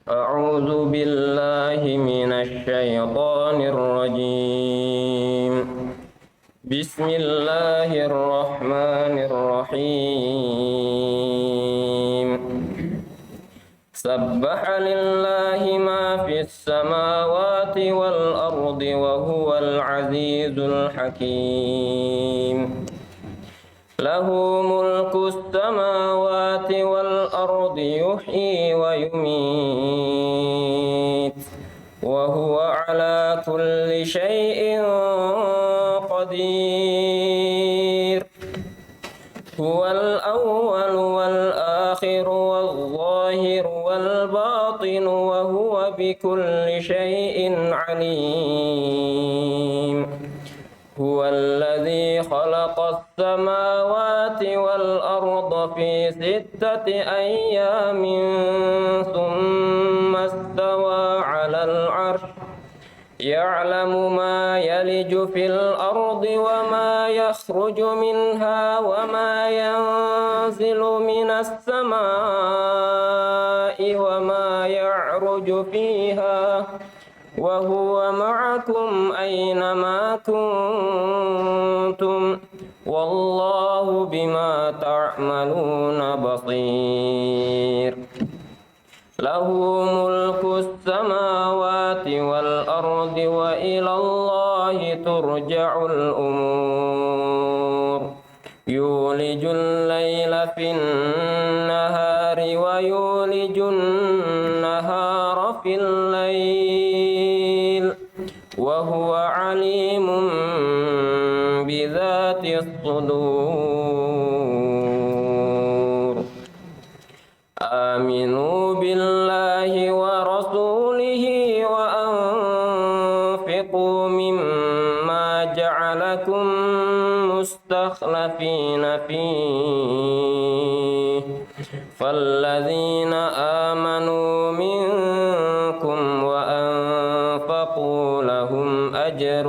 أعوذ بالله من الشيطان الرجيم. بسم الله الرحمن الرحيم. سبح لله ما في السماوات والأرض وهو العزيز الحكيم. له ملك السماوات والأرض يحيي ويميت وهو على كل شيء قدير. هو الأول والآخر والظاهر والباطن وهو بكل شيء عليم. هو الذي خلق السماوات والأرض في 6 أيام ثم استوى على العرش يعلم ما يلج في الأرض وما يخرج منها وما ينزل من السماء وما يعرج فيها وهو معكم أينما كنتم والله بما تعملون بصير. له ملك السماوات والأرض وإلى الله ترجع الأمور. يولج الليل في النهار ويولج النهار في الليل وهو عليم بذات الصدور. آمنوا بالله ورسوله وأنفقوا مما جعلكم مستخلفين فيه فالذين آمنوا منكم وأنفقوا لهم أجر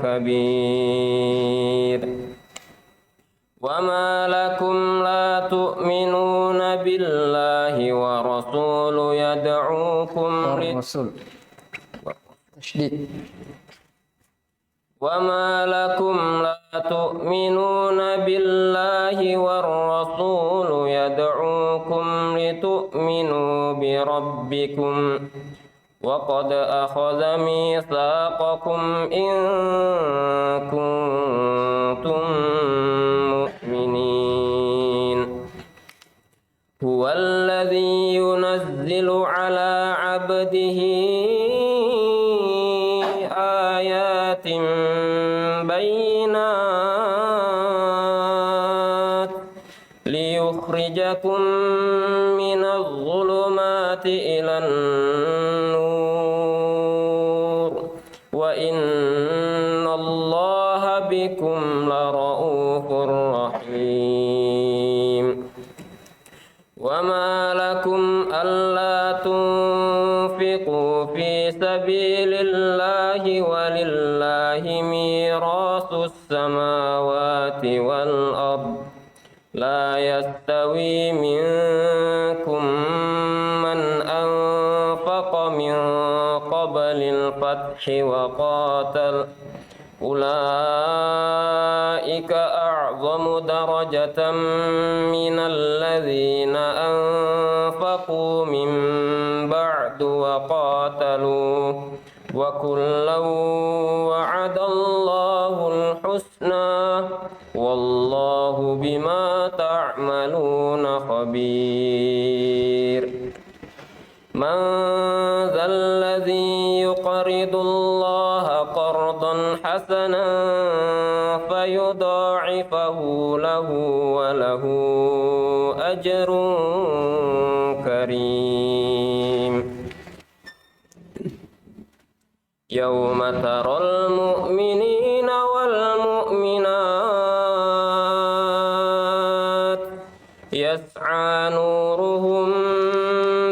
كبير. وما لكم لا تؤمنون بالله ورسول يدعوكم وما لكم لا تؤمنون بالله والرسول يدعوكم لتؤمنوا بربكم وقد أخذ ميثاقكم إن كنتم مؤمنين. هو الذي ينزل على عبده آيات بينات ليخرجكم من الظلمات إلى النور وإن الله بكم لرؤوف رحيم. وما لكم ألا تنفقوا في سبيل الله ولله ميراث السماوات والأرض لا يستوي منكم من أنفق من قبل الفتح وقاتل أولئك أعظم درجة من الذين أنفقوا من بعد وقاتلوا وكلا وعد الله الحسنى والله بما تعملون خبير. من ذا الذي يقرض الله قرضا حسنا فيضاعفه له وله أجر كريم. يوم ترى المؤمنين والمؤمنات يسعى نورهم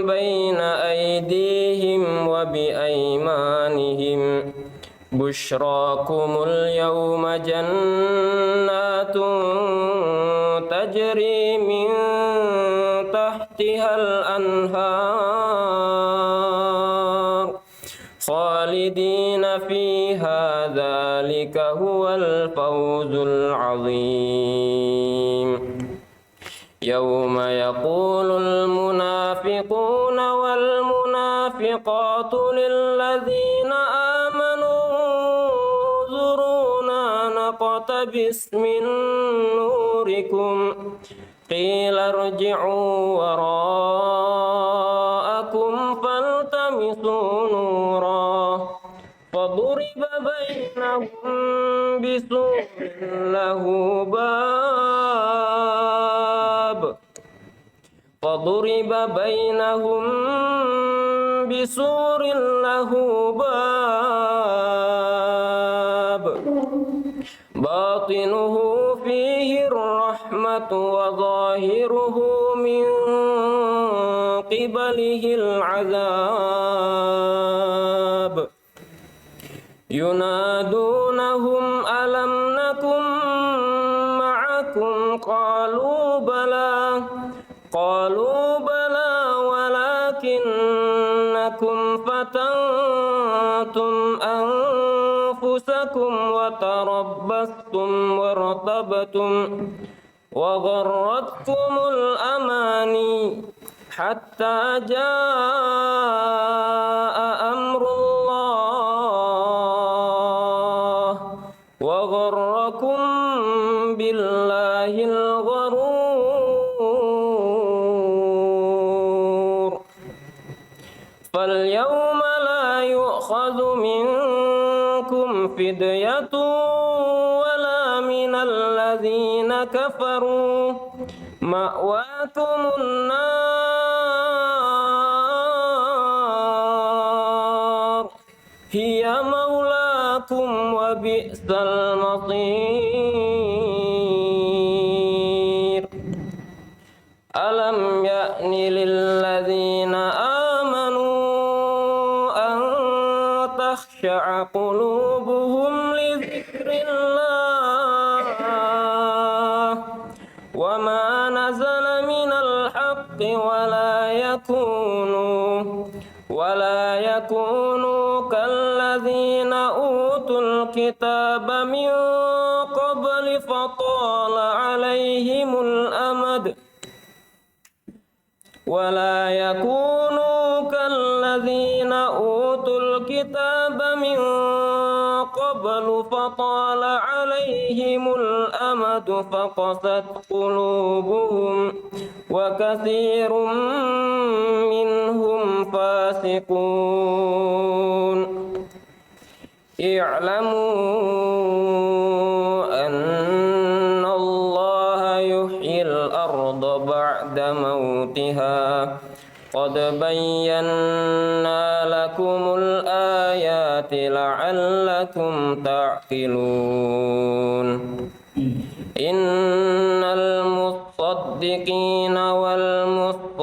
بين أيديهم وبأيمانهم بشراكم اليوم جنات تجري من تحتها الأنهار خالدين فيها ذلك هو الفوز العظيم يوم يقول المنافقون والمنافقات للذين آمنوا انظرونا نقتبس من نوركم قيل ارجعوا وراءكم فالتمسوا نورا فضرب بينهم بسور له باب فضرب بينهم بسور له باب باطنه فيه الرحمة وظاهره من قبله العذاب ينادونهم ألم نكن معكم قالوا بلى ولكنكم فتنتم أنفسكم وتربصتم وارتبتم وغرتكم الأماني حتى جاء أمر الله وغركم بالله الغرور فاليوم لا يؤخذ منكم فدية ولا من الذين كفروا مأواكم النار هي مولاكم وبئس المصير ألم يأن للذين آمنوا أن تخشع قلوبهم لذكر الله وما نزل من الحق ولا يكونوا كالذين أوتوا الكتاب من قبل فطال عليهم الأمد ولا يكونوا كالذين أوتوا الكتاب من قبل فطال عليهم الأمد فقست قلوبهم وكثير منهم فاسقون اعلموا أن الله يحيي الأرض بعد موتها قد بينا لكم الآيات لعلكم تعقلون إن المصدقين والمصدقات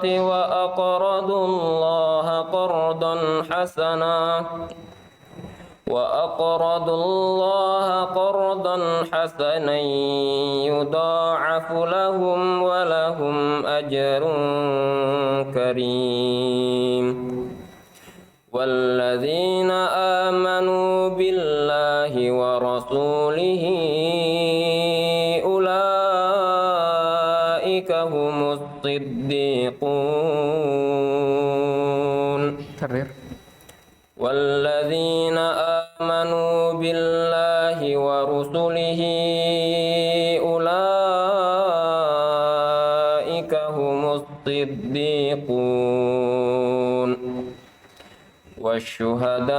وأقرضوا الله قرضا حسنا يضاعف لهم ولهم أجر كريم والذين آمنوا بالله ورسوله أولئك هم الصديقون والذين آمنوا بالله ورسله أولئك هم الصديقون والشهداء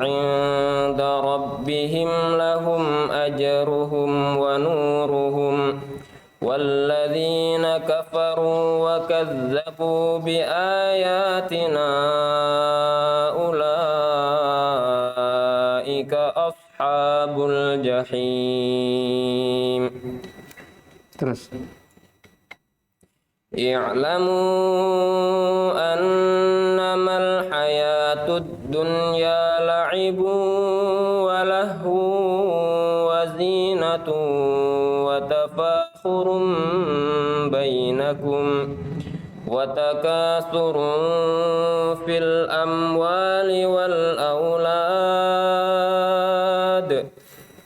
عند ربهم لهم أجرهم ونورهم والذين كفروا وكذبوا بآياتنا أولئك أصحاب الجحيم. Terus. اعلموا أنما الحياة الدنيا لعب ولهو وزينة وتفاخر وتكاثر في الأموال والأولاد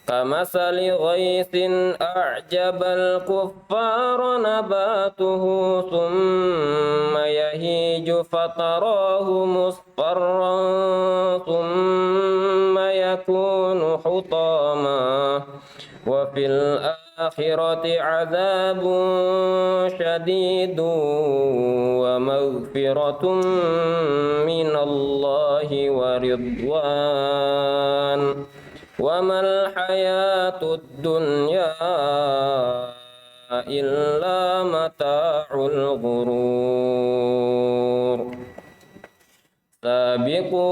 كمثل غيث أعجب الكفار نباته ثم يهيج فتراه مصفرا ثم يكون حطاما وفي الآخرة عذاب شديد ومغفرة من الله ورضوان وما الحياة الدنيا إلا متاع الغرور سابقوا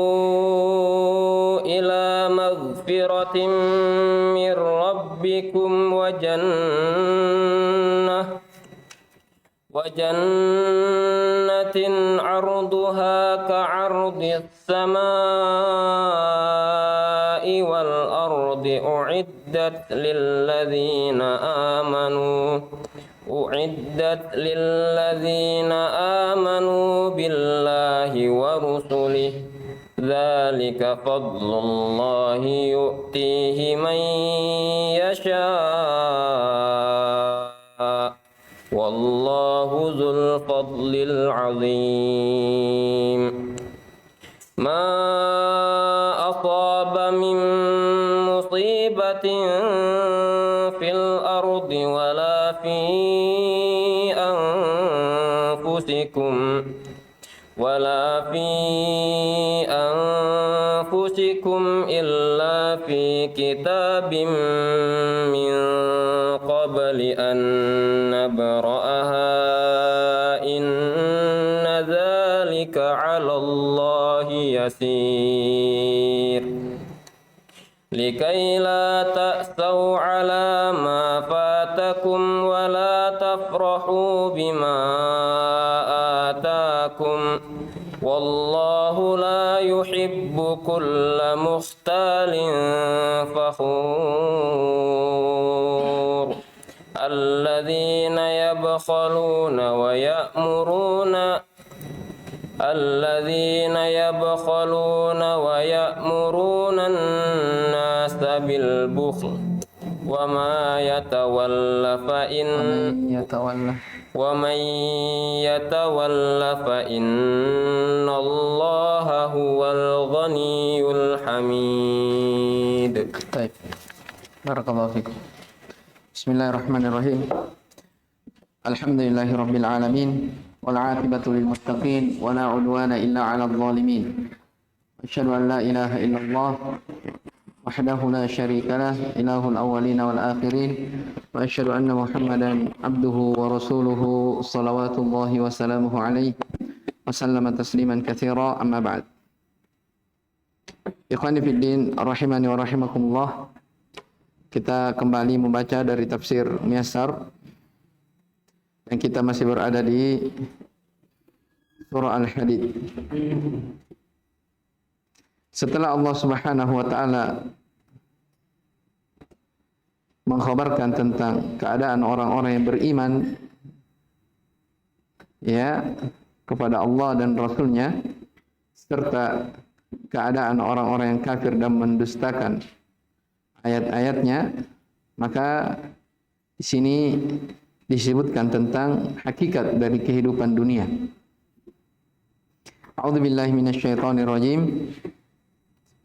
إلى مغفرة من ربكم وجنة عرضها كعرض السماء والأرض أعدت للذين آمنوا بالله ورسله ذلك فضل الله يؤتيه من يشاء والله ذو الفضل العظيم ما أصاب من مصيبة في الأرض ولا في أنفسكم إلا في كتاب من قبل أن نبرأها إن ذلك على الله يسير لكي لا تأسوا على ما فاتكم ولا تفرحوا بما آتاكم والله لا يحب كل مختال فخور الذين يبخلون ويأمرون الناس بالبخل ومن يتول فإن الله هو الغني الحميد. طيب. Barakallahu fikum. Bismillahirrahmanirrahim. Alhamdulillahi rabbil alamin wal 'aqibatu lil muttaqin wa la 'udwana illa 'alal zalimin. Asyhadu an la ilaha illallah wahdahu la syarika lah ilahul awwalin wal akhirin wa asyhadu anna Muhammadan abduhu wa rasuluhu salawatullahi wa salamuhu alaihi wa sallama tasliman katsira amma ba'd. Ikhwani fid din rahimani wa rahimakumullah. Kita kembali membaca dari tafsir Muyassar dan kita masih berada di surah Al-Hadid. Setelah Allah Subhanahu wa taala mengkhabarkan tentang keadaan orang-orang yang beriman ya kepada Allah dan Rasul-Nya serta keadaan orang-orang yang kafir dan mendustakan ayat-ayatnya, maka di sini disebutkan tentang hakikat dari kehidupan dunia. A'udzubillahi minasyaitonirrajim.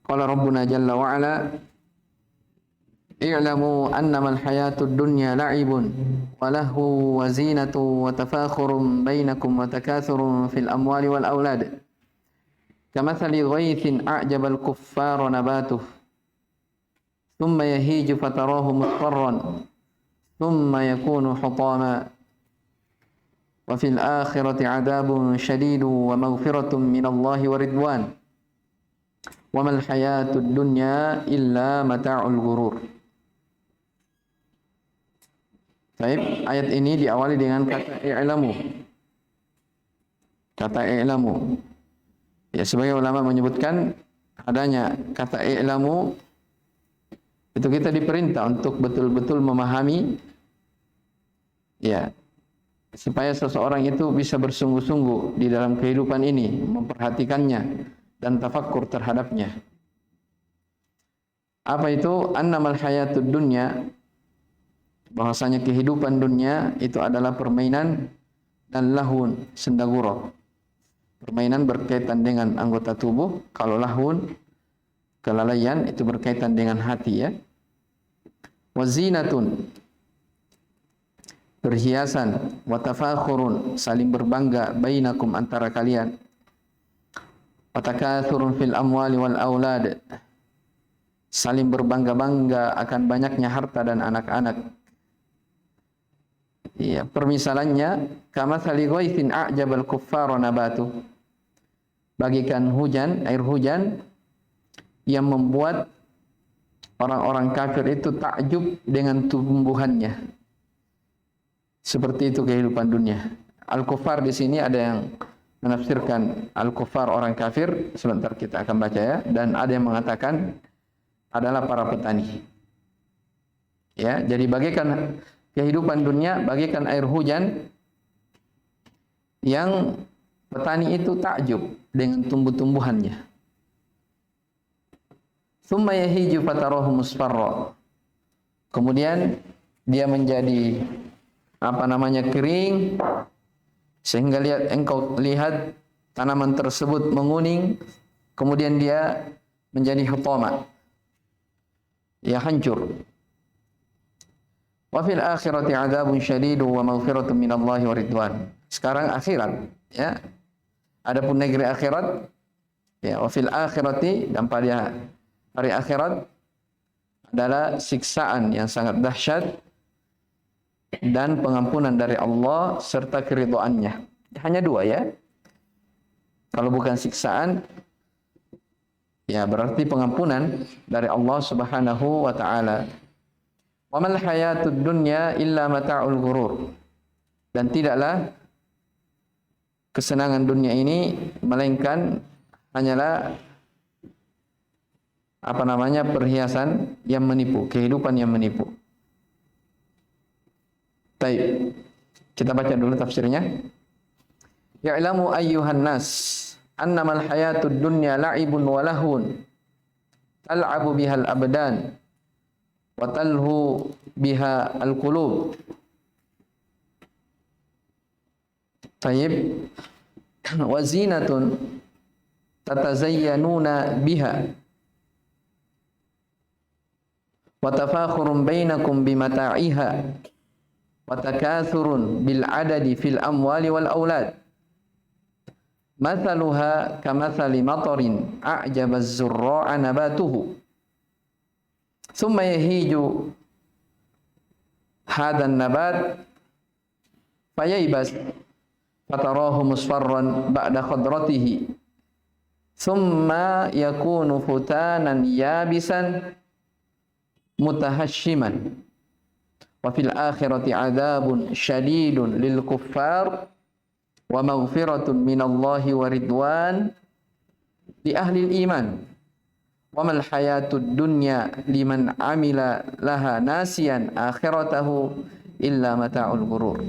Qala Rabbuna jalla wa ala i'lamu annama al-hayatud dunya la'ibun wa lahu wa zinatu wa tafakhurun bainakum wa takathurun fil amwali wal aulad kamathali ghaythin a'jaba al-kuffara nabatuhu thumma yahiju fatarahu musfarran thumma yakunu hutama wa fil akhirati 'adabun shadidun wa maghfiratun minallahi wa ridwan wa mal hayatud dunya illa mata'ul ghurur. Baik, ayat ini diawali dengan kata i'lamu. Kata i'lamu. Ya, sebagai ulama menyebutkan adanya kata i'lamu itu kita diperintah untuk betul-betul memahami ya supaya seseorang itu bisa bersungguh-sungguh di dalam kehidupan ini, memperhatikannya dan tafakkur terhadapnya. Apa itu? Annamal hayatud dunya, bahwasanya kehidupan dunia itu adalah permainan dan lahun, sendaguro. Permainan berkaitan dengan anggota tubuh, kalau lahun, kelalaian, itu berkaitan dengan hati, ya. Wazinatun, perhiasan, watafakhurun, saling berbangga, bainakum, antara kalian, watakathurun fil amwali wal aulad, saling berbangga-bangga akan banyaknya harta dan anak-anak. Ya, permisalannya kamatsali ghaithin a'jabal kuffara nabatu, bagikan hujan, air hujan yang membuat orang-orang kafir itu takjub dengan tumbuhannya. Seperti itu kehidupan dunia. Al-kuffar di sini ada yang menafsirkan al-kuffar orang kafir, sebentar kita akan baca, ya, dan ada yang mengatakan adalah para petani. Ya, jadi bagaikan kehidupan dunia bagaikan air hujan yang petani itu takjub dengan tumbuh-tumbuhannya. Tsumma yahiju fatarahu musfarra. Kemudian dia menjadi kering, sehingga engkau lihat tanaman tersebut menguning, kemudian dia menjadi hutama, ya, hancur. Wa fil akhirati adzabun syadidu wa maghfiratun minallahi wa ridwan. Sekarang akhirat, ya. Adapun negeri akhirat, ya, wa fil akhirati, dan pada hari akhirat adalah siksaan yang sangat dahsyat dan pengampunan dari Allah serta keridhaannya. Hanya dua, ya. Kalau bukan siksaan, ya berarti pengampunan dari Allah Subhanahu wa taala. Wa mal hayatud dunya illa mata'ul ghurur. Dan tidaklah kesenangan dunia ini melainkan hanyalah perhiasan yang menipu, kehidupan yang menipu. Baik, kita baca dulu tafsirnya. Ya'lamu ayyuhan nas annamal hayatud dunya la'ibun wa lahun tal'abu bihal abdan wa talhu biha al-qulub. Tayyib, wa zinatun tatazayyanuna biha wa tafakhurun bainakum bimata'iha wa takathurun bil adadi fil amwali wal aulad. Mathaluha kamathali matarin a'jaba az-zurra'a nabatuhu thumma yahiju hadan nabat fayaibas fatarahu musfarran ba'da khadratihi thumma yakunu futanan yabisan mutahashiman wa fil akhirati adzabun syadidun lil kuffar wa maghfiratun minallahi wa ridwan li ahli iman wa mal hayatud dunya liman amila laha nasiyan akhiratahu illa mata'ul ghurur.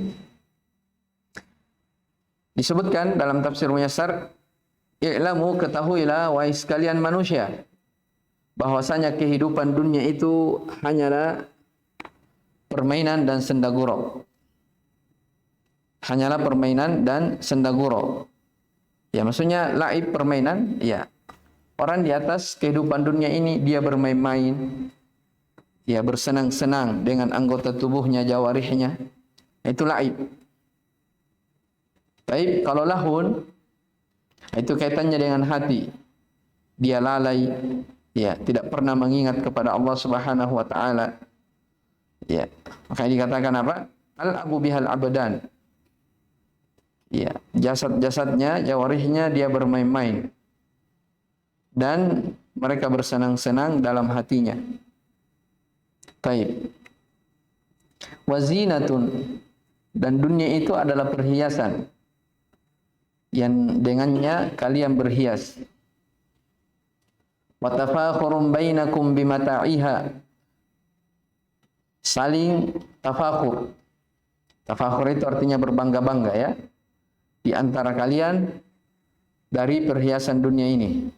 Disebutkan dalam tafsir Muyassar, i'lamu, ketahuilah wahai sekalian manusia, bahwasanya kehidupan dunia itu hanyalah permainan dan sendaguro. Hanyalah permainan dan sendaguro. Ya, maksudnya laib, permainan, ya. Orang di atas kehidupan dunia ini dia bermain-main, ya, bersenang-senang dengan anggota tubuhnya, jawarihnya. Itu laib. Baik, kalau lahun itu kaitannya dengan hati. Dia lalai, ya, tidak pernah mengingat kepada Allah Subhanahu wa taala. Ya, makanya dikatakan apa? Al-abu bihal abdan. Ya, jasad-jasadnya, jawarihnya dia bermain-main. Dan mereka bersenang-senang dalam hatinya. Baik. Wazinatun, dan dunia itu adalah perhiasan yang dengannya kalian berhias. Wa tafakhurum bainakum bimata'iha, saling tafakhur, Tafakhur itu artinya berbangga-bangga ya di antara kalian dari perhiasan dunia ini.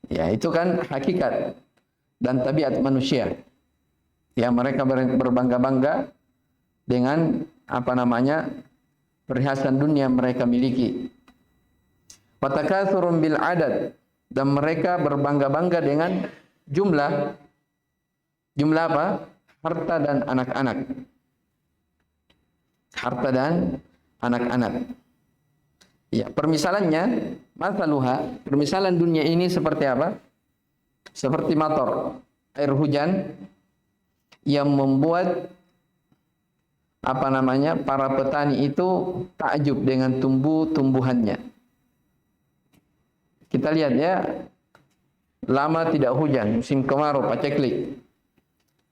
Ya, itu kan hakikat dan tabiat manusia. Ya, mereka berbangga-bangga dengan perhiasan dunia mereka miliki. Wa takatsurun bil adad, dan mereka berbangga-bangga dengan jumlah apa? Harta dan anak-anak. Harta dan anak-anak. Ya, permisalannya, permisalan dunia ini seperti apa? Seperti mator, air hujan yang membuat para petani itu takjub dengan tumbuh-tumbuhannya. Kita lihat ya, lama tidak hujan, musim kemarau, paceklik.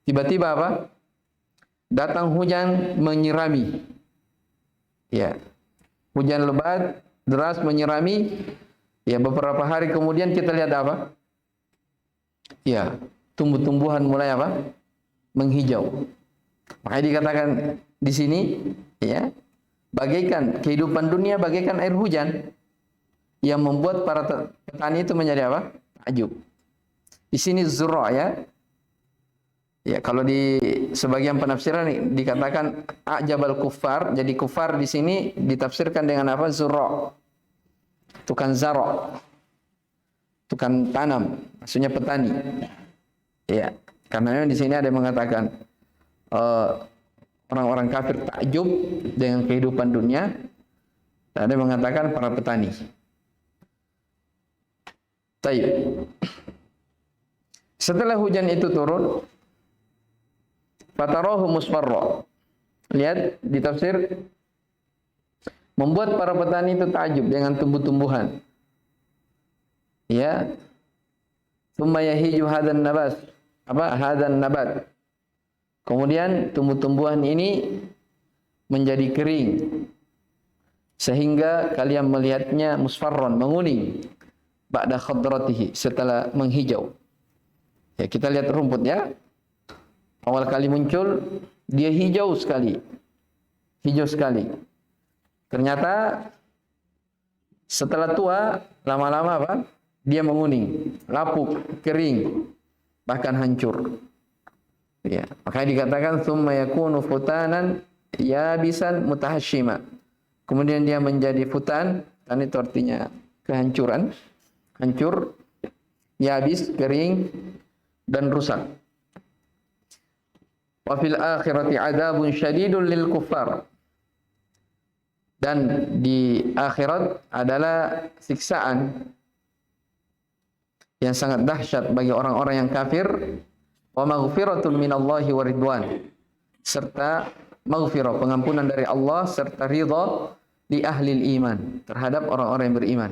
Tiba-tiba apa? Datang hujan menyirami. Ya. Hujan lebat, deras menyirami. Ya, beberapa hari kemudian kita lihat apa? Ya, tumbuh-tumbuhan mulai apa? Menghijau. Makanya dikatakan di sini, ya, bagaikan kehidupan dunia bagaikan air hujan yang membuat para petani itu menjadi apa? Takjub. Di sini zurra ya. Ya, kalau di sebagian penafsiran dikatakan ajabal kufar. Jadi kufar di sini ditafsirkan dengan apa? Zurra. Tukang zara. Tukang tanam, maksudnya petani. Ya, karena di sini ada yang mengatakan orang-orang kafir takjub dengan kehidupan dunia. Dan ada yang mengatakan para petani. Tayyib. Setelah hujan itu turun, fatarahu musfarra. Lihat di tafsir, membuat para petani itu takjub dengan tumbuh-tumbuhan. Ya. Tsumma yahiju hadan nabat. Hadan nabat. Kemudian tumbuh-tumbuhan ini menjadi kering sehingga kalian melihatnya musfarron, menguning, ba'da khadratihi, setelah menghijau. Ya, kita lihat rumput ya. Awal kali muncul dia hijau sekali. Hijau sekali. Ternyata setelah tua lama-lama apa? Dia menguning, lapuk, kering, bahkan hancur. Ya, makanya dikatakan summa yakunu futanan yabisan mutahashima. Kemudian dia menjadi futan, dan itu artinya kehancuran, hancur, yabis, kering, dan rusak. Wa fil akhirati adzabun syadidun lil kuffar. Dan di akhirat adalah siksaan yang sangat dahsyat bagi orang-orang yang kafir. Wa maghfiratun minallahi wa ridwan, serta maghfirah, pengampunan dari Allah, serta ridha li ahli iman, terhadap orang-orang yang beriman.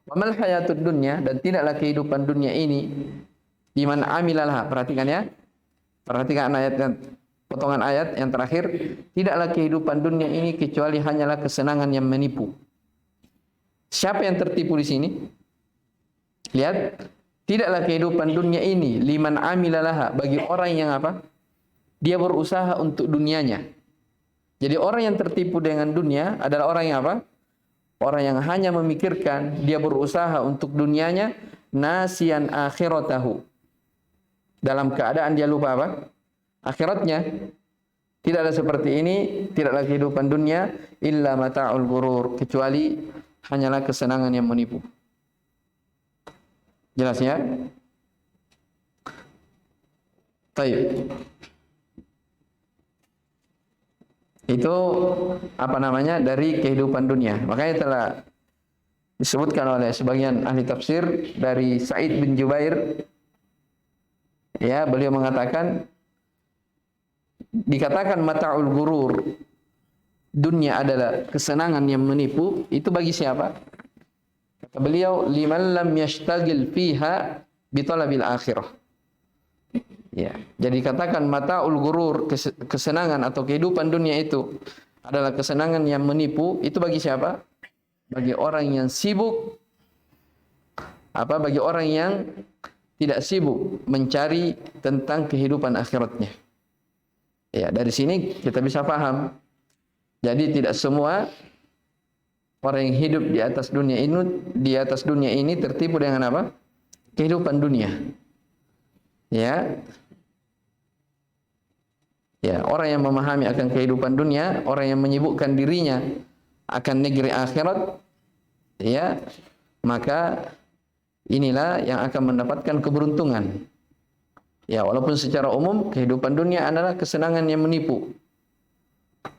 Wa mal hayatud dunya, dan tidaklah kehidupan dunia ini liman amilalah. Perhatikan ya, perhatikan ayat, potongan ayat yang terakhir, tidaklah kehidupan dunia ini kecuali hanyalah kesenangan yang menipu. Siapa yang tertipu di sini? Lihat, tidaklah kehidupan dunia ini liman amilalaha, bagi orang yang apa? Dia berusaha untuk dunianya. Jadi orang yang tertipu dengan dunia adalah orang yang apa? Orang yang hanya memikirkan, dia berusaha untuk dunianya, nasian akhiratahu. Dalam keadaan dia lupa apa? Akhiratnya. Tidaklah seperti ini, tidaklah kehidupan dunia illa mata'ul ghurur, kecuali hanyalah kesenangan yang menipu. Jelas ya? Baik. Itu dari kehidupan dunia. Makanya telah disebutkan oleh sebagian ahli tafsir dari Sa'id bin Jubair. Ya, beliau mengatakan, dikatakan mata'ul ghurur, dunia adalah kesenangan yang menipu, itu bagi siapa? Kata beliau, liman lam yashtagil fiha bitalabil akhirah. Ya, jadi katakan mata'ul ghurur, kesenangan atau kehidupan dunia itu adalah kesenangan yang menipu, itu bagi siapa? Bagi orang yang sibuk, bagi orang yang tidak sibuk mencari tentang kehidupan akhiratnya. Ya, dari sini kita bisa paham. Jadi tidak semua orang yang hidup di atas dunia ini tertipu dengan apa? Kehidupan dunia. Ya. Ya, orang yang memahami akan kehidupan dunia, orang yang menyibukkan dirinya akan negeri akhirat, ya, maka inilah yang akan mendapatkan keberuntungan. Ya, walaupun secara umum kehidupan dunia adalah kesenangan yang menipu.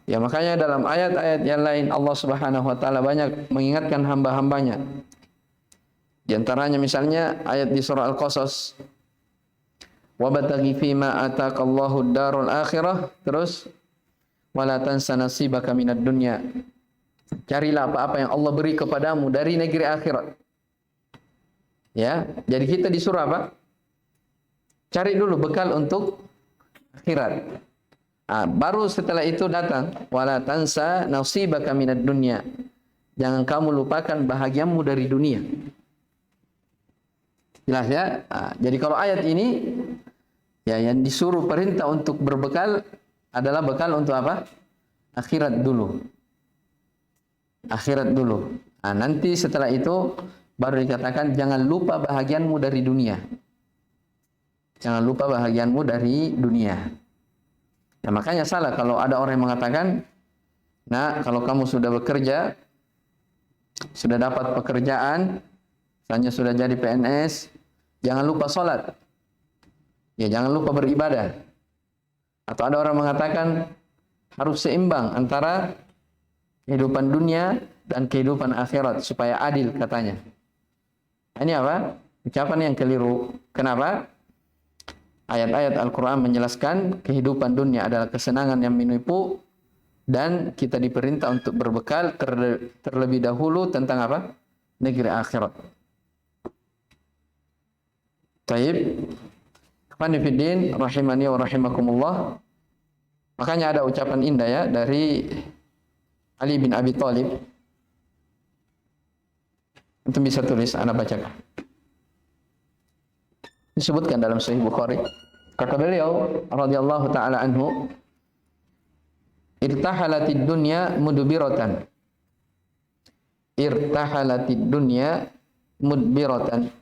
Ya, makanya dalam ayat-ayat yang lain Allah Subhanahu wa taala banyak mengingatkan hamba-hambanya. Di antaranya misalnya ayat di surah Al-Qasas, wabtaghi fima ataqallahu ad-darul akhirah, terus wala tansa nasibaka minad dunya. Carilah apa-apa yang Allah beri kepadamu dari negeri akhirat. Ya, jadi kita disuruh apa? Cari dulu bekal untuk akhirat. Baru setelah itu datang wala tansa nasibaka minad dunya. Jangan kamu lupakan bahagiamu dari dunia. Jelas ya? Jadi kalau ayat ini ya yang disuruh perintah untuk berbekal adalah bekal untuk apa? Akhirat dulu. Akhirat dulu. Nanti setelah itu baru dikatakan jangan lupa bahagianmu dari dunia. Jangan lupa bahagianmu dari dunia. Ya, makanya salah kalau ada orang yang mengatakan, nah kalau kamu sudah bekerja, sudah dapat pekerjaan, misalnya sudah jadi PNS, jangan lupa sholat. Ya, jangan lupa beribadah. Atau ada orang mengatakan harus seimbang antara kehidupan dunia dan kehidupan akhirat supaya adil katanya. Ini apa? Ucapan yang keliru. Kenapa? Ayat-ayat Al-Quran menjelaskan kehidupan dunia adalah kesenangan yang menipu dan kita diperintah untuk berbekal terlebih dahulu tentang apa? Negeri akhirat. Taib. Qanifiddin rahimani wa rahimakumullah. Makanya ada ucapan indah ya dari Ali bin Abi Thalib. Antum bisa tulis, ana bacakan. Disebutkan dalam Sahih Bukhari. Kata beliau radhiyallahu taala anhu, irtahalatid dunya mudbiratan. Irtahalatid dunya mudbiratan.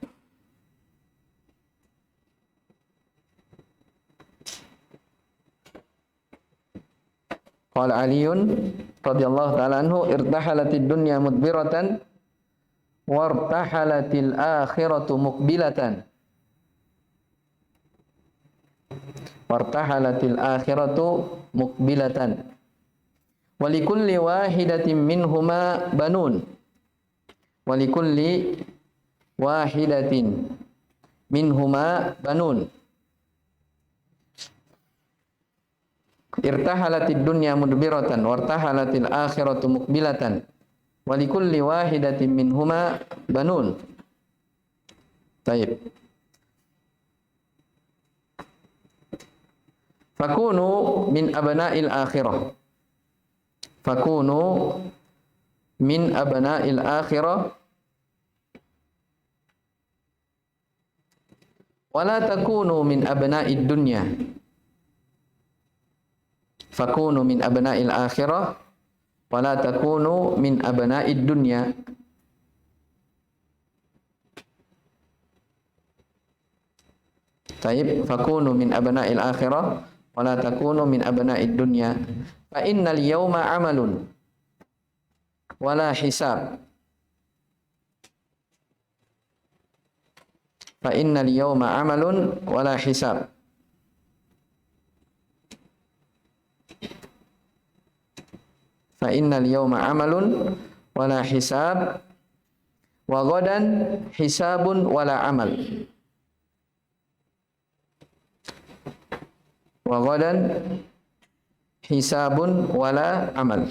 Qala Aliun radhiyallahu taala anhu, irtahalatid dunya mudbiratan wartahalatil akhiratu muqbilatan. Wartahalatil akhiratu muqbilatan. Walikulli wahidatin minhuma banun. Walikulli wahidatin minhuma banun. Irtahalatid dunya mudbiratan wartahalatil akhiratu muqbilatan. Walikulli wahidatin minhuma banun. Taib. Fakunu min abna'il akhirah. Fakunu min abna'il akhirah. Wala takunu min abna'id dunya. Fakunu min abna'il akhirah. Wala takunu min abna'id dunya. Taib. Fakunu min abna'il akhirah. Wala takunu min abna'id dunya. Fa innal yawma amalun wala hisab. Fa innal yawma amalun wala hisab. Fa innal yawma amalun wala hisab. Wa ghadan hisabun wala amal. Wa ghadan hisabun wala amal.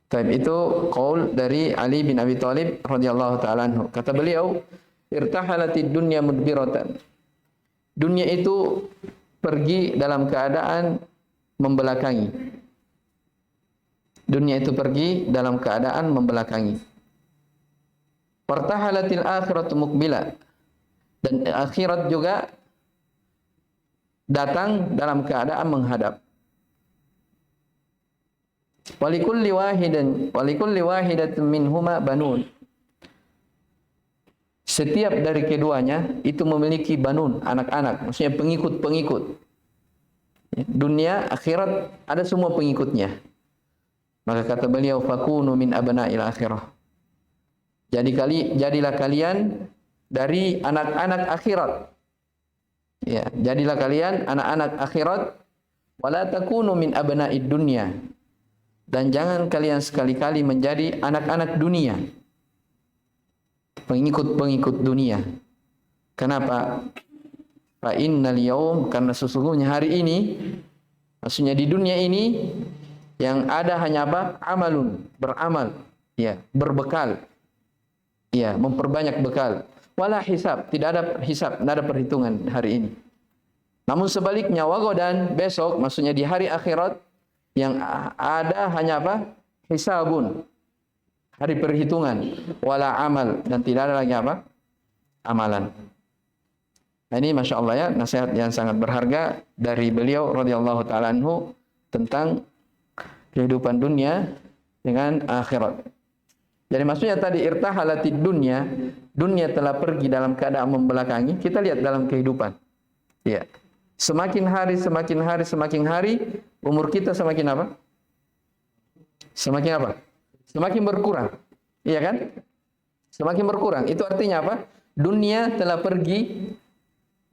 Taib, itu qaul dari Ali bin Abi Thalib radhiyallahu taala anhu. Kata beliau, irtahalatid dunya mudbiratan. Dunia itu pergi dalam keadaan membelakangi. Dunia itu pergi dalam keadaan membelakangi. Wartahalatil akhiratu muqbila. Dan akhirat juga datang dalam keadaan menghadap. Walikulli wahidatin minhuma banun. Setiap dari keduanya itu memiliki banun, anak-anak, maksudnya pengikut-pengikut. Dunia, akhirat ada semua pengikutnya. Maka kata beliau, fakunu min abna'il akhirah. Jadilah kalian dari anak-anak akhirat. Ya, jadilah kalian anak-anak akhirat. Wala takunu min abna'id dunya. Dan jangan kalian sekali-kali menjadi anak-anak dunia. Pengikut-pengikut dunia. Kenapa? Fa innal yaum, karena sesungguhnya hari ini, maksudnya di dunia ini yang ada hanya apa? Amalun, beramal, ya, berbekal. Ya, memperbanyak bekal. Wala hisab, tidak ada hisab, tidak ada perhitungan hari ini. Namun sebaliknya wagodan, besok, maksudnya di hari akhirat, yang ada hanya apa? Hisabun, hari perhitungan. Wala amal, dan tidak ada lagi apa? Amalan. Nah, ini Masya Allah ya, nasihat yang sangat berharga dari beliau radhiyallahu ta'ala anhu tentang kehidupan dunia dengan akhirat. Jadi maksudnya tadi irtahalatid dunya, dunia telah pergi dalam keadaan membelakangi. Kita lihat dalam kehidupan. Ya. Semakin hari, umur kita semakin apa? Semakin apa? Semakin berkurang. Iya kan? Semakin berkurang. Itu artinya apa? Dunia telah pergi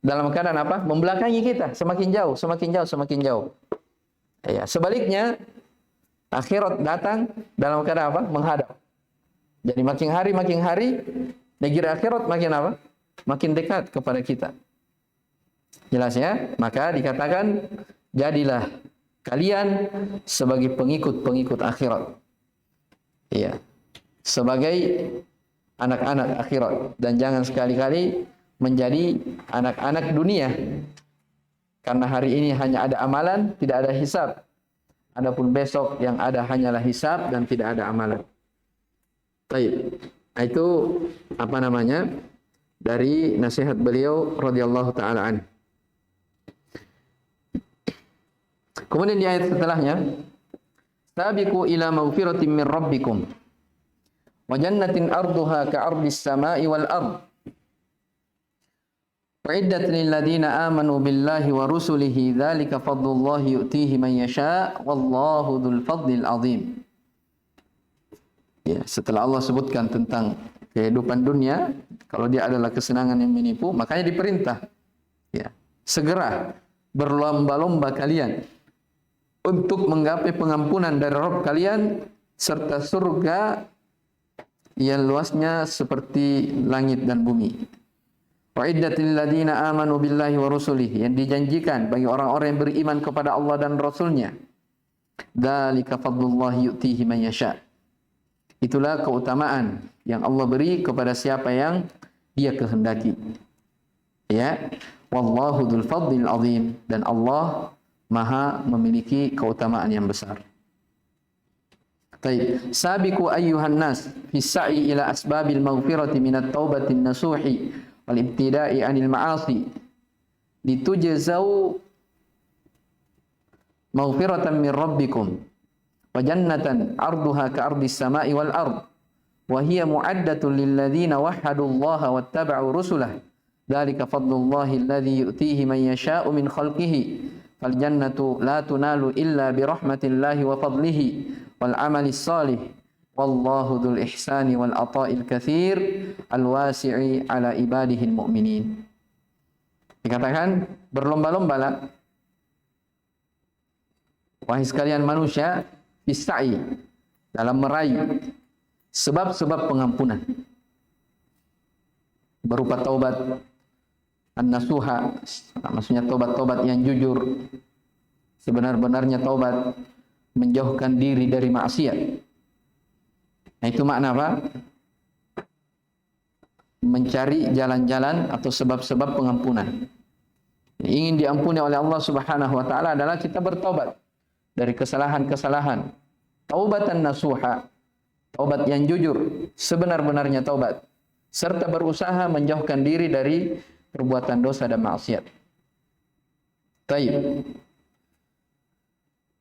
dalam keadaan apa? Membelakangi kita. Semakin jauh. Ya. Sebaliknya, akhirat datang dalam keadaan apa? Menghadap. Jadi makin hari, negeri akhirat makin apa? Makin dekat kepada kita. Jelas ya? Maka dikatakan, jadilah kalian sebagai pengikut-pengikut akhirat. Iya. Sebagai anak-anak akhirat. Dan jangan sekali-kali menjadi anak-anak dunia. Karena hari ini hanya ada amalan, tidak ada hisab. Adapun besok yang ada hanyalah hisab dan tidak ada amalan. Baik. Nah, itu apa namanya? Dari nasihat beliau radhiyallahu taala anhu. Kemudian di ayat setelahnya, sabiqu ila maghfiratin min rabbikum wa jannatin arduha ka'ardis sama'i wal ard. Uiddat lil ladzina amanu billahi wa rusulihi dzalika fadlullahi yu'tihi man yasha' wallahu dzul fadlil 'adzim. Ya, setelah Allah sebutkan tentang kehidupan dunia, kalau dia adalah kesenangan yang menipu, makanya diperintah, ya, segera berlomba-lomba kalian untuk menggapai pengampunan dari Rabb kalian serta surga yang luasnya seperti langit dan bumi. Wa'iddat lil ladzina amanu billahi wa rusulihi, yang dijanjikan bagi orang-orang yang beriman kepada Allah dan Rasulnya. Dzalika fadlullahi yu'tihi man yasha'. Itulah keutamaan yang Allah beri kepada siapa yang Dia kehendaki. Ya, wallahu dzul fadlil azim, dan Allah Maha memiliki keutamaan yang besar. Baik, sabiqu ayyuhan nas fi sa'i ila asbabil maghfirati minat taubatin nasuhi wal ibtida'i anil ma'asi litujzau maghfiratan min rabbikum wa jannatan arduha ka'ardis sama'i wal ard wa hiya mu'addatun lil ladzina wahhadullaha wattaba'u rusulah dzalika fadlullahi alladzi yu'tihi man yasha'u min khalqihi fal jannatu la tunalu illa bi rahmatillahi wa fadlihi wal amalis salih wallahu dzul ihsani wal ata'il katsir al wasi'i ala ibadihil mu'minin. Dikatakan berlomba-lombalah wahai sekalian manusia bisa'i, dalam meraih sebab-sebab pengampunan berupa taubat an-nasuha, maksudnya taubat-taubat yang jujur, sebenar-benarnya taubat, menjauhkan diri dari maksiat. Nah, itu makna apa? Mencari jalan-jalan atau sebab-sebab pengampunan. Yang ingin diampuni oleh Allah Subhanahu wa taala adalah kita bertobat dari kesalahan-kesalahan. Taubatan nasuha, taubat yang jujur, sebenar-benarnya taubat, serta berusaha menjauhkan diri dari perbuatan dosa dan maksiat. Taib.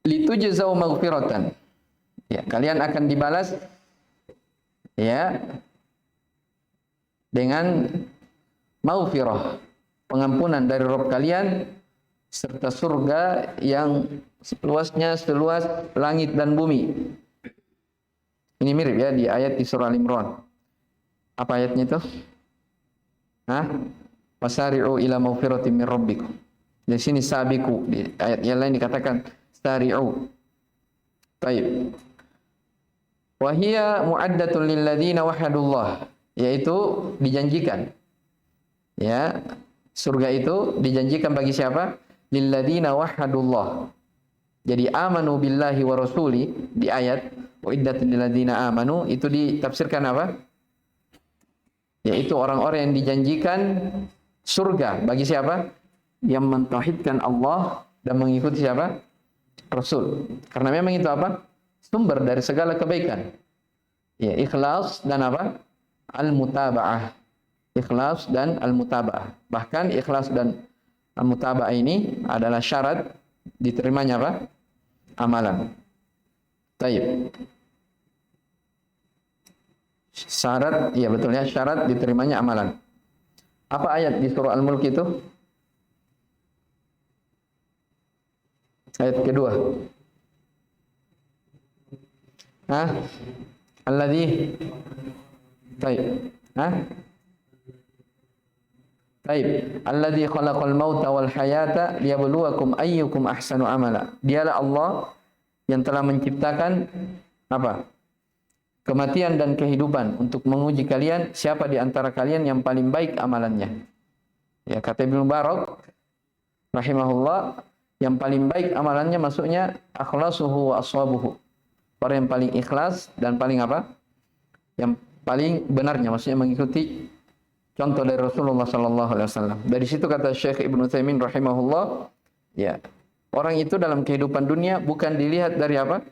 Litujzau maghfiratan. Ya, kalian akan dibalas ya dengan maghfirah, pengampunan dari Rabb kalian serta surga yang luasnya seluas langit dan bumi. Ini mirip ya di ayat di surah Al-Imran. Apa ayatnya itu? Wasari'u ila maghfiratin min rabbikum. Di sini sabiqu, di ayat yang lain dikatakan sari'u. Baik. Wa hiya mu'addatun lil ladzina wahadullah, yaitu dijanjikan. Ya, surga itu dijanjikan bagi siapa? Lil ladzina wahadullah. Jadi amanu billahi wa rasuli di ayat uiddat lil ladzina amanu itu ditafsirkan apa? Yaitu orang-orang yang dijanjikan surga bagi siapa? Yang mentauhidkan Allah dan mengikuti siapa? Rasul. Karena memang itu apa? Sumber dari segala kebaikan. Ya, ikhlas dan apa? Al-mutaba'ah. Ikhlas dan al-mutaba'ah. Bahkan ikhlas dan al-mutaba'ah ini adalah syarat diterimanya apa? Amalan. Taib. Syarat, iya betul ya, syarat diterimanya amalan. Apa ayat di surah Al-Mulk itu? Ayat kedua. Alladzi Taib. Taib. Alladzi khalaqal mauta wal hayata liyabluwakum ayyukum ahsanu amala. Dialah Allah yang telah menciptakan apa? Kematian dan kehidupan untuk menguji kalian siapa di antara kalian yang paling baik amalannya. Ya, kata Ibnu Barak rahimahullah, yang paling baik amalannya maksudnya akhlasuhu wa aswabuhu. Orang yang paling ikhlas dan paling apa? Yang paling benarnya, maksudnya mengikuti contoh dari Rasulullah sallallahu alaihi wasallam. Dari situ kata Syekh Ibnu Utsaimin rahimahullah, ya, orang itu dalam kehidupan dunia bukan dilihat dari apa?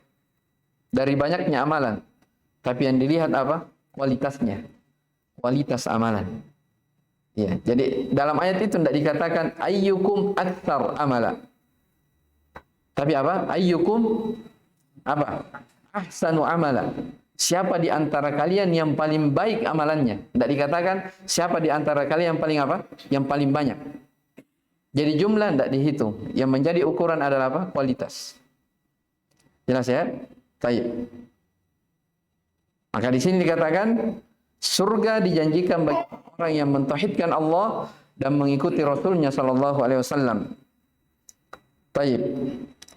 Dari banyaknya amalan, tapi yang dilihat apa? Kualitasnya. Kualitas amalan. Ya, jadi dalam ayat itu tidak dikatakan ayyukum aktsar amala. Tapi apa? Ayyukum apa? Ahsanu amala. Siapa di antara kalian yang paling baik amalannya? Tidak dikatakan siapa di antara kalian yang paling apa? Yang paling banyak. Jadi jumlah tidak dihitung. Yang menjadi ukuran adalah apa? Kualitas. Jelas ya? Baik. Maka di sini dikatakan surga dijanjikan bagi orang yang mentauhidkan Allah dan mengikuti Rasulnya sallallahu alaihi wasallam. Baik.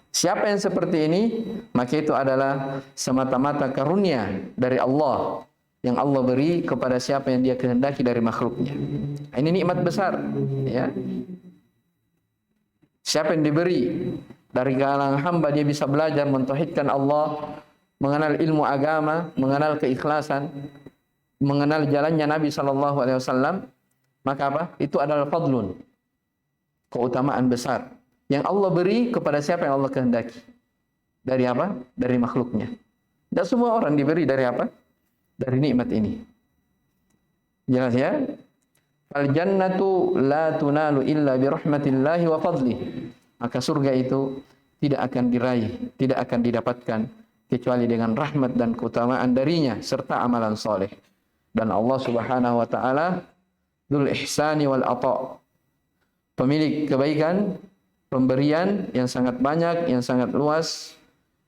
Siapa yang seperti ini, maka itu adalah semata-mata karunia dari Allah yang Allah beri kepada siapa yang Dia kehendaki dari makhluknya. Ini nikmat besar, ya. Siapa yang diberi dari kalangan hamba dia bisa belajar mentauhidkan Allah, mengenal ilmu agama, mengenal keikhlasan, mengenal jalannya Nabi sallallahu alaihi wasallam, maka apa? Itu adalah fadlun. Keutamaan besar yang Allah beri kepada siapa yang Allah kehendaki. Dari apa? Dari makhluknya. Tidak semua orang diberi dari apa? Dari nikmat ini. Jelas ya? Fal jannatu la tunalu illa bi rahmatillahi wa fadlih. Maka surga itu tidak akan diraih, tidak akan didapatkan kecuali dengan rahmat dan keutamaan darinya serta amalan soleh. Dan Allah Subhanahu wa taala dzul ihsani wal ata. Pemilik kebaikan, pemberian yang sangat banyak, yang sangat luas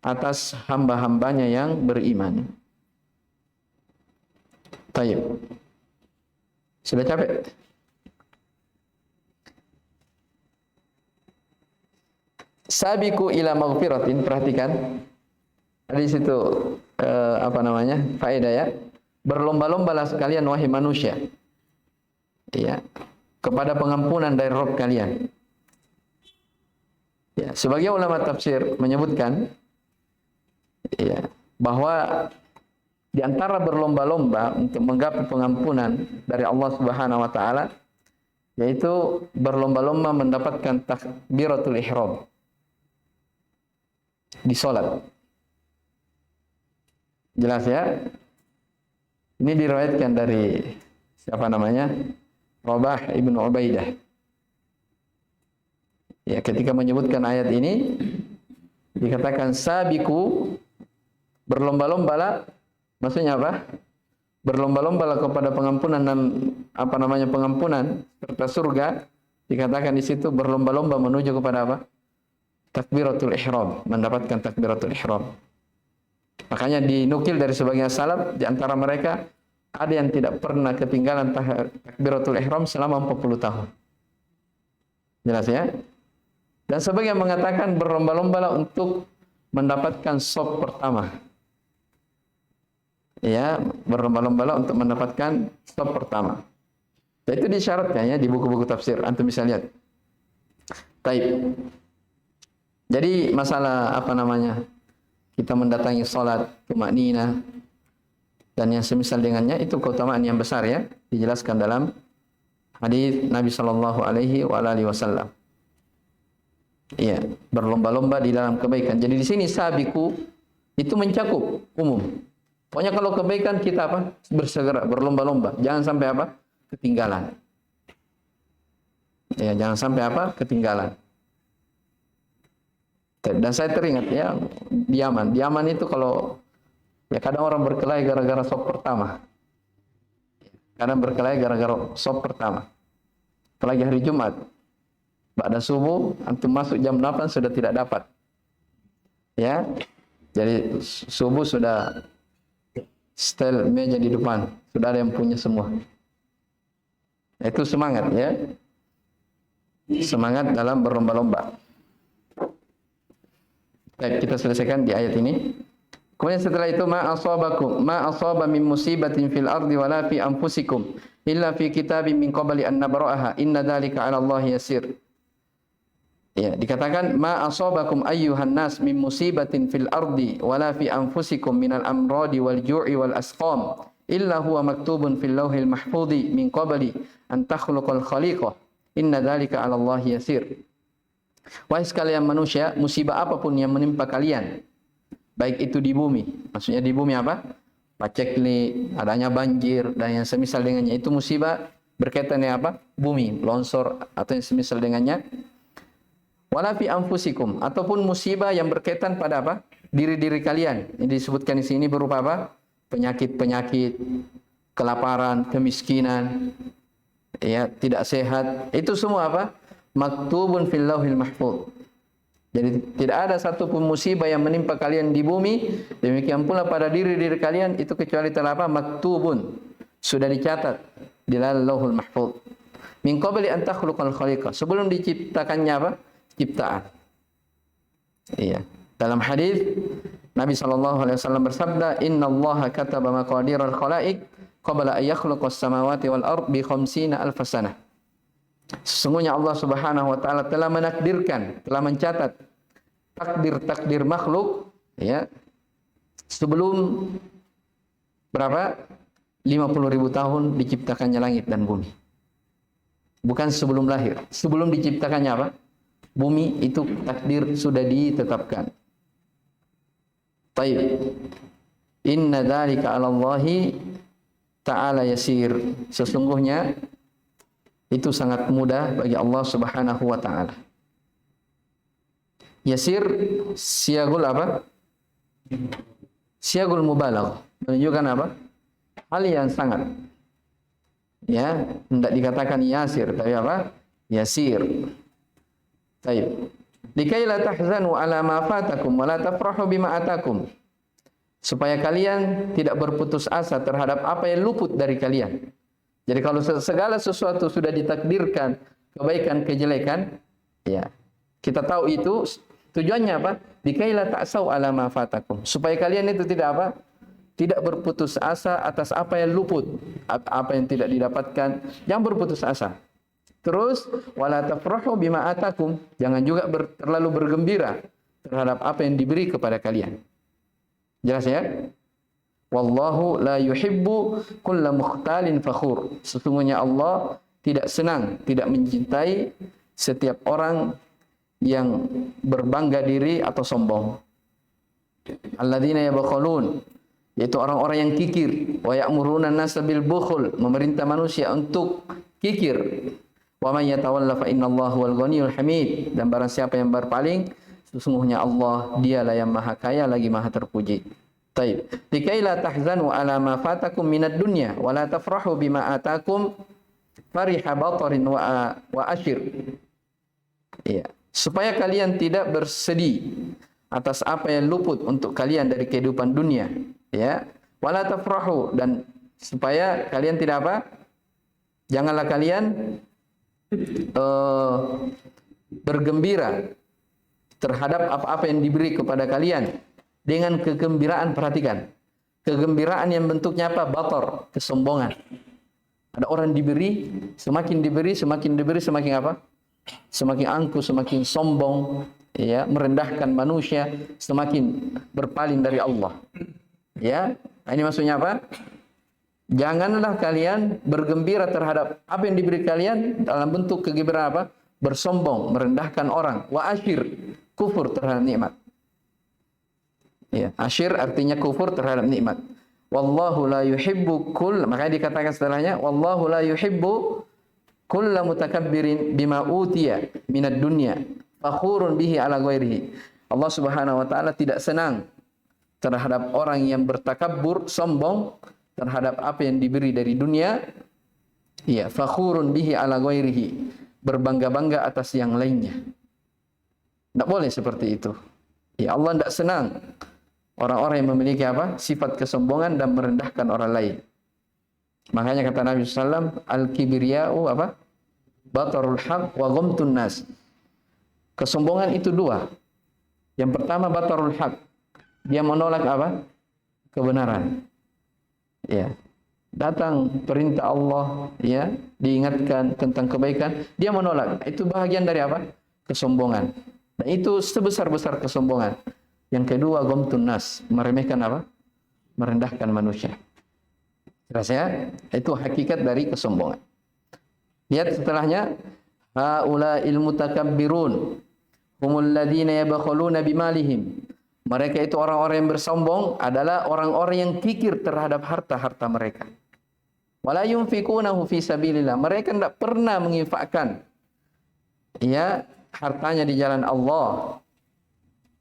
atas hamba-hambanya yang beriman. Tayyib. Sudah capek? Sabiqu ila maghfiratin, perhatikan. Di situ faedah ya. Berlomba-lombalah sekalian wahai manusia. Ya, kepada pengampunan dari Rabb kalian. Ya, sebagian ulama tafsir menyebutkan ya, bahwa di antara berlomba-lomba untuk menggapai pengampunan dari Allah Subhanahu wa taala yaitu berlomba-lomba mendapatkan takbiratul ihram di salat. Jelas ya? Ini diriwayatkan dari siapa namanya? Rabah ibnu Ubaidah. Ya, ketika menyebutkan ayat ini dikatakan sabiku, berlomba-lombalah, maksudnya apa? Berlomba-lombalah kepada pengampunan dan pengampunan serta surga. Dikatakan di situ berlomba-lomba menuju kepada apa? Takbiratul ihram, mendapatkan takbiratul ihram. Makanya dinukil dari sebagian salaf, di antara mereka ada yang tidak pernah ketinggalan takbiratul ihram selama 40 tahun. Jelas ya? Dan sebagian mengatakan berlomba-lombalah untuk mendapatkan sop pertama. Ya, berlomba-lombalah untuk mendapatkan sop pertama. Dan itu disyaratkan ya di buku-buku tafsir. Antum bisa lihat. Taib. Jadi masalah kita mendatangi salat tumakninah dan yang semisal dengannya itu keutamaan yang besar ya, dijelaskan dalam hadis Nabi sallallahu alaihi wasallam. Iya, berlomba-lomba di dalam kebaikan. Jadi di sini sabiku itu mencakup umum. Pokoknya kalau kebaikan kita bersegera, berlomba-lomba. Jangan sampai ketinggalan. Ya, jangan sampai ketinggalan. Dan saya teringat ya, di Yaman itu kalau ya kadang orang berkelahi gara-gara sop pertama. Kadang berkelahi gara-gara sop pertama. Apalagi hari Jumat. Ba'da subuh, antum masuk jam 8 sudah tidak dapat. Ya. Jadi subuh sudah setel meja di depan, sudah ada yang punya semua. Itu semangat ya. Semangat dalam berlomba-lomba. Baik, kita selesaikan di ayat ini. Kemudian setelah itu ma asaba min musibatin fil ardi wala fi anfusikum illa fi kitabim min qabli an nabra'aha inna dzalika 'ala Allah yasir. Ya, dikatakan ma asabakum ayyuhan nas min musibatin fil ardi wala fi anfusikum minal amradi wal ju'i wal asqam illa huwa maktubun fil lauhil mahfudhi min qabli an takhluqal khaliqah inna dzalika 'ala Allah yasir. Wahai sekalian manusia, musibah apapun yang menimpa kalian, baik itu di bumi, maksudnya di bumi pacekli, adanya banjir dan yang semisal dengannya, itu musibah berkaitan dengan bumi, longsor atau yang semisal dengannya. Wala fi anfusikum, ataupun musibah yang berkaitan pada diri-diri kalian. Ini disebutkan di sini berupa penyakit-penyakit, kelaparan, kemiskinan, ya, tidak sehat. Itu semua maktubun fil lauhil mahfuz. Jadi tidak ada satu pun musibah yang menimpa kalian di bumi, demikian pula pada diri-diri kalian itu kecuali telah maktubun, sudah dicatat di lauhul mahfuz. Min qabli an takhluqal khaliqah, sebelum diciptakannya ciptaan. Iya. Dalam hadis Nabi sallallahu alaihi wasallam bersabda, "Innallaha kataba maqadiral khalaiq qabla an yakhluqas samawati wal ard bi 50 alf sanah." Sesungguhnya Allah Subhanahu wa taala telah menakdirkan, telah mencatat takdir makhluk ya sebelum berapa? 50.000 tahun diciptakannya langit dan bumi. Bukan sebelum lahir, sebelum diciptakannya bumi itu takdir sudah ditetapkan. Taib. Inna dzalika 'ala Allahi ta'ala yasir. Sesungguhnya itu sangat mudah bagi Allah Subhanahu wa taala. Yasir siagul Siagul mubalagh. Menunjukkan hal yang sangat. Ya, tidak dikatakan yasir, tapi yasir. Baik. Likai la tahzanu ala ma fatakum wa la tafrahu bima atakum. Supaya kalian tidak berputus asa terhadap apa yang luput dari kalian. Jadi kalau segala sesuatu sudah ditakdirkan, kebaikan, kejelekan, ya, kita tahu itu tujuannya Dikaila ta'sau ala ma fatakum. Supaya kalian itu tidak berputus asa atas apa yang luput, apa yang tidak didapatkan, jangan berputus asa. Terus wala tafrahu bima atakum, jangan juga terlalu bergembira terhadap apa yang diberi kepada kalian. Jelas ya? Wallahu la yuhibbu kulla mukhtalin fakhur. Sesungguhnya Allah tidak senang, tidak mencintai setiap orang yang berbangga diri atau sombong. Alladzina yabkhulun, yaitu orang-orang yang kikir, wa ya'muruna an-nasa bil bukhul, memerintah manusia untuk kikir. Wa man yatawalla fa innallaha huwal ghaniyyul hamid. Dan barang siapa yang berpaling, sesungguhnya Allah dialah yang maha kaya lagi maha terpuji. Taib. Likai la tahzanu ala ma fatakum minad dunya wa la tafrahu bima atakum fariha batarin wa ashir. Ya, supaya kalian tidak bersedih atas apa yang luput untuk kalian dari kehidupan dunia, ya. Wala tafrahu, dan supaya kalian tidak apa? Janganlah kalian bergembira terhadap apa-apa yang diberi kepada kalian dengan kegembiraan. Perhatikan, kegembiraan yang bentuknya apa? Batar, kesombongan. Ada orang diberi, semakin semakin apa? Semakin angkuh, semakin sombong, ya, merendahkan manusia, semakin berpaling dari Allah. Ya, ini maksudnya apa? Janganlah kalian bergembira terhadap apa yang diberi kalian dalam bentuk kegembiraan apa? Bersombong, merendahkan orang. Wa asyir, kufur terhadap nikmat. Ya, asyir artinya kufur terhadap nikmat. Wallahu la yuhibbu makanya dikatakan setelahnya, wallahu la yuhibbu kulla mutakabbirin bima utiya minad dunya fakhurun bihi ala ghairihi. Allah Subhanahu wa taala tidak senang terhadap orang yang bertakabbur, sombong terhadap apa yang diberi dari dunia. Ya, fakhurun bihi ala ghairihi, berbangga-bangga atas yang lainnya. Tidak boleh seperti itu. Ya, Allah tidak senang orang-orang yang memiliki apa? Sifat kesombongan dan merendahkan orang lain. Makanya kata Nabi SAW, al-kibriya'u apa? Batarul haq wa ghamtun nas. Kesombongan itu dua. Yang pertama batarul haq. Dia menolak apa? Kebenaran. Ya. Datang perintah Allah, ya, diingatkan tentang kebaikan, dia menolak. Itu bahagian dari apa? Kesombongan. Dan itu sebesar-besar kesombongan. Yang kedua, ghamtun nas, meremehkan apa? Merendahkan manusia. Jelas ya? Itu hakikat dari kesombongan. Lihat setelahnya, haula'il mutakabbirun humul ladzina yabkhuluna bimalihim. Mereka itu orang-orang yang bersombong adalah orang-orang yang kikir terhadap harta-harta mereka. Wala yunfikunahu fi sabilillah. Mereka tidak pernah menginfakkan, ya, hartanya di jalan Allah.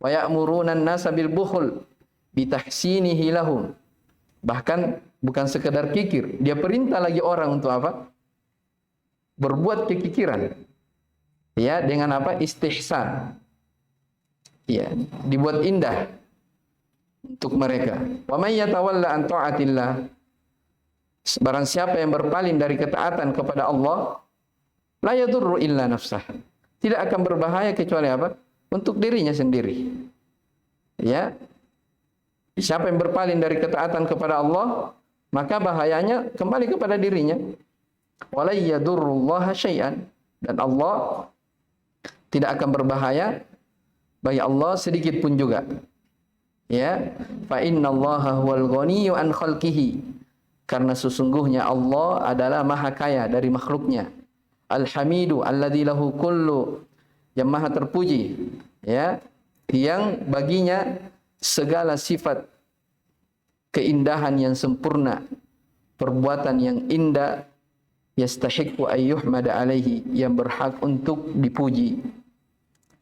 Wa ya'muruna an-nasa bil bukhl bitahsinihi lahum. Bahkan bukan sekedar kikir, dia perintah lagi orang untuk apa? Berbuat kekikiran. Ya, dengan apa? Istihsan. Ya, dibuat indah untuk mereka. Wa may yatawalla an ta'atillah. Barang siapa yang berpaling dari ketaatan kepada Allah, la yadurru illa nafsah. Tidak akan berbahaya kecuali apa? Untuk dirinya sendiri. Ya. Siapa yang berpaling dari ketaatan kepada Allah, maka bahayanya kembali kepada dirinya. Wala yadurrullaha syai'an, dan Allah tidak akan berbahaya bagi Allah sedikit pun juga. Ya, fa innallaha huwal ghaniyyu an khalqihi. Karena sesungguhnya Allah adalah maha kaya dari makhluknya. Al-hamidu alladzi lahu kullu, yang maha terpuji, ya, yang baginya segala sifat keindahan yang sempurna, perbuatan yang indah, yastahiqqu ayyuhmada alaihi, yang berhak untuk dipuji.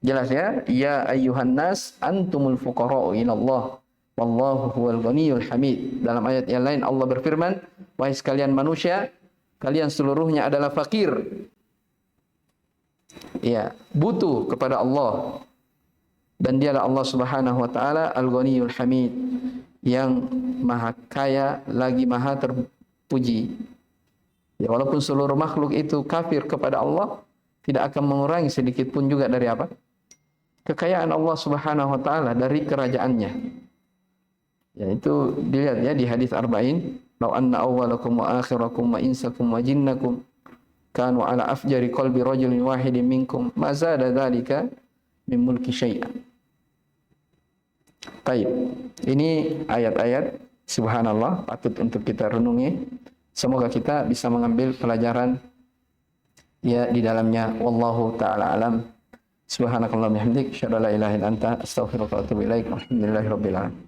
Jelas ya? Ya ayyuhan nas antumul fuqara'u ilallah wallahu huwal ghaniyyul hamid. Dalam ayat yang lain Allah berfirman, wahai sekalian manusia, kalian seluruhnya adalah fakir. Ya, butuh kepada Allah. Dan dialah Allah Subhanahu wa taala al-ghaniyyul hamid, yang maha kaya lagi maha terpuji. Ya, walaupun seluruh makhluk itu kafir kepada Allah, tidak akan mengurangi sedikit pun juga dari apa? Kekayaan Allah Subhanahu wa taala, dari kerajaannya. Ya, itu dilihat ya di hadis arba'in, "Lau anna awwalakum wa akhirakum wa insakum wa jinnakum kanu ala afjari qalbi rajulin wahidin minkum ma zada dzalika min mulki syai'an." Baik. Ini ayat-ayat subhanallah patut untuk kita renungi. Semoga kita bisa mengambil pelajaran ya di dalamnya. Wallahu taala alam. Subhanakallahumma hamdik, asyhadu an la ilaha illa anta, astaghfiruka wa atubu ilaik. Alhamdulillahirabbil alamin.